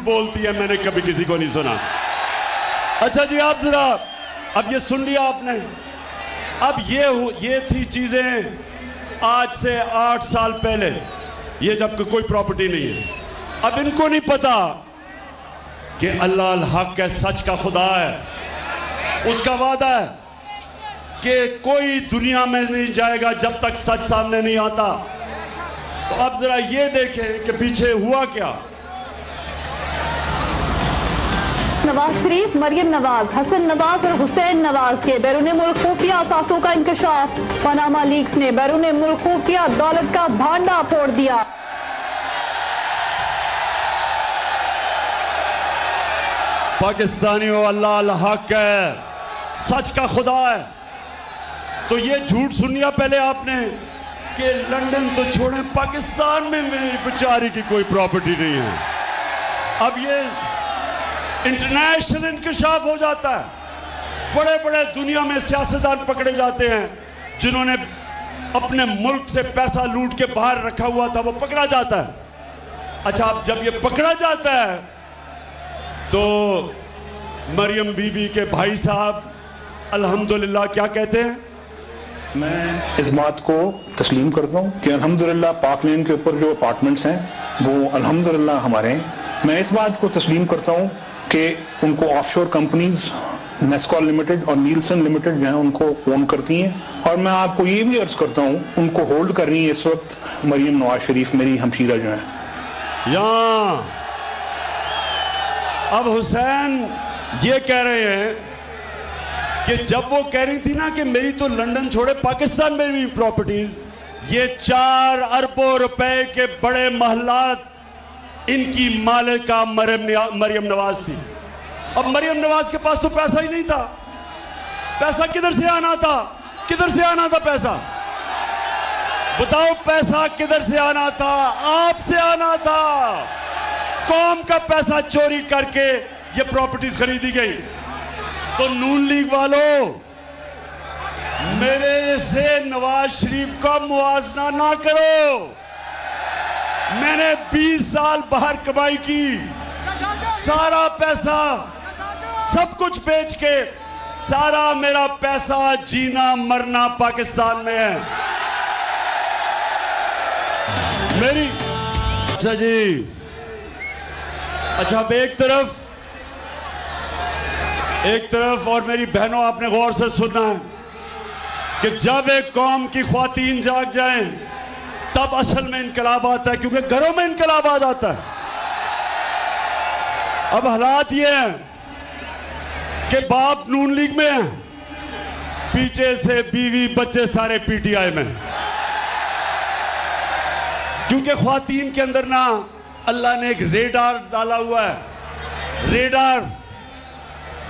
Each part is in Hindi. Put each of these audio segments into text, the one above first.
बोलती है, मैंने कभी किसी को नहीं सुना। अच्छा जी, आप जरा अब ये सुन लिया आपने। अब ये थी चीजें आज से 8 साल पहले, ये जब कोई प्रॉपर्टी नहीं है। अब इनको नहीं पता कि अल्लाह अल हक है, सच का खुदा है, उसका वादा है कि कोई दुनिया में नहीं जाएगा जब तक सच सामने नहीं आता। तो अब जरा ये देखें कि पीछे हुआ क्या। नवाज शरीफ, मरियम नवाज, हसन नवाज और हुसैन नवाज के बैरून मुल्क खुफिया असासों का इंकशाफ। पनामा लीक्स ने बैरून मुल्क खुफिया दौलत का भांडा फोड़ दिया। पाकिस्तानियों, अल्लाह अल हक है, सच का खुदा है। तो ये झूठ सुनिया पहले आपने कि लंदन तो छोड़े, पाकिस्तान में मेरी बेचारी की कोई प्रॉपर्टी नहीं है। अब ये इंटरनेशनल इंकशाफ हो जाता है। बड़े बड़े दुनिया में सियासतदान पकड़े जाते हैं जिन्होंने अपने मुल्क से पैसा लूट के बाहर रखा हुआ था, वो पकड़ा जाता है। अच्छा, अब जब ये पकड़ा जाता है तो मरियम बीबी के भाई साहब अल्हम्दुलिल्लाह क्या कहते हैं? मैं इस बात को तस्लीम करता हूँ कि अल्हम्दुलिल्लाह पाक लेन के ऊपर जो अपार्टमेंट्स हैं वो अल्हम्दुलिल्लाह हमारे हैं। मैं इस बात को तस्लीम करता हूँ कि उनको ऑफशोर कंपनीज नेस्कॉल लिमिटेड और नीलसन लिमिटेड जो है उनको ओन करती हैं। और मैं आपको ये भी अर्ज करता हूँ उनको होल्ड कर रही है इस वक्त मरियम नवाज शरीफ, मेरी हमशीरा जो है। यहाँ अब हुसैन ये कह रहे हैं कि जब वो कह रही थी ना कि मेरी तो लंदन छोड़े पाकिस्तान में भी प्रॉपर्टीज, ये 4 अरबों रुपए के बड़े महलात इनकी मालिका मरियम नवाज थी। अब मरियम नवाज के पास तो पैसा ही नहीं था। पैसा किधर से आना था? किधर से आना था पैसा? बताओ, पैसा किधर से आना था? आपसे आना था। कौम का पैसा चोरी करके ये प्रॉपर्टीज खरीदी गई। तो नून लीग वालों, मेरे से नवाज शरीफ का मुआवजा ना करो। मैंने 20 साल बाहर कमाई की, सारा पैसा सब कुछ बेच के, सारा मेरा पैसा जीना मरना पाकिस्तान में है मेरी। अच्छा जी, अच्छा अब एक तरफ और मेरी बहनों, आपने गौर से सुनना है कि जब एक कौम की ख्वातीन जाग जाएं तब असल में इनकलाब आता है, क्योंकि घरों में इनकलाब आ जाता है। अब हालात ये हैं कि बाप नून लीग में है, पीछे से बीवी बच्चे सारे पीटीआई में, क्योंकि ख्वातीन के अंदर ना अल्लाह ने एक रेडार डाला हुआ है। रेडार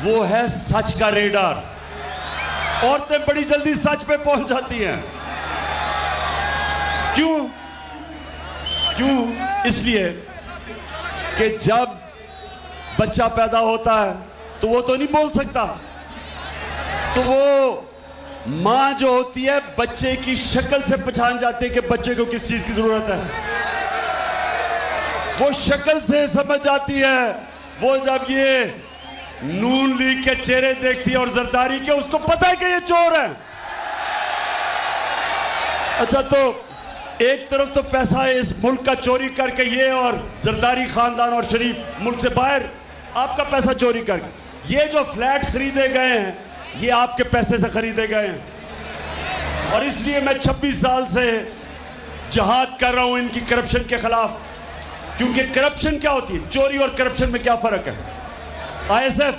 वो है सच का रेडार। औरतें बड़ी जल्दी सच पे पहुंच जाती हैं। क्यों? इसलिए कि जब बच्चा पैदा होता है तो वो तो नहीं बोल सकता, तो वो मां जो होती है बच्चे की शक्ल से पहचान जाती है कि बच्चे को किस चीज की जरूरत है। वो शक्ल से समझ जाती है। वो जब ये नून लीग के चेहरे देखती है और जरदारी के, उसको पता है कि ये चोर है। अच्छा, तो एक तरफ तो पैसा है इस मुल्क का चोरी करके ये, और जरदारी खानदान और शरीफ मुल्क से बाहर आपका पैसा चोरी करके, ये जो फ्लैट खरीदे गए हैं ये आपके पैसे से खरीदे गए हैं। और इसलिए मैं 26 साल से जहाद कर रहा हूं इनकी करप्शन के खिलाफ। क्योंकि करप्शन क्या होती है? चोरी और करप्शन में क्या फर्क है? आईएसएफ,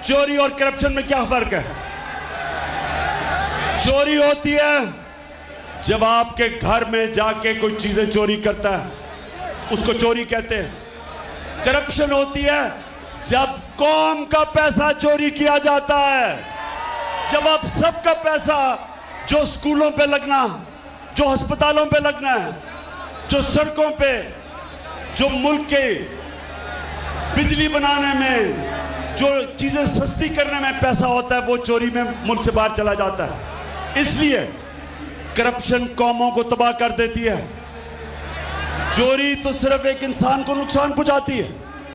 चोरी और करप्शन में क्या फर्क है? चोरी होती है जब आपके घर में जाके कोई चीजें चोरी करता है, उसको चोरी कहते हैं। करप्शन होती है जब कौम का पैसा चोरी किया जाता है, जब आप सबका पैसा जो स्कूलों पे लगना, जो अस्पतालों पे लगना है, जो सड़कों पे, जो मुल्क के बिजली बनाने में, जो चीजें सस्ती करने में पैसा होता है, वो चोरी में मुल्क से बाहर चला जाता है। इसलिए करप्शन कौमों को तबाह कर देती है। चोरी तो सिर्फ एक इंसान को नुकसान पहुंचाती है।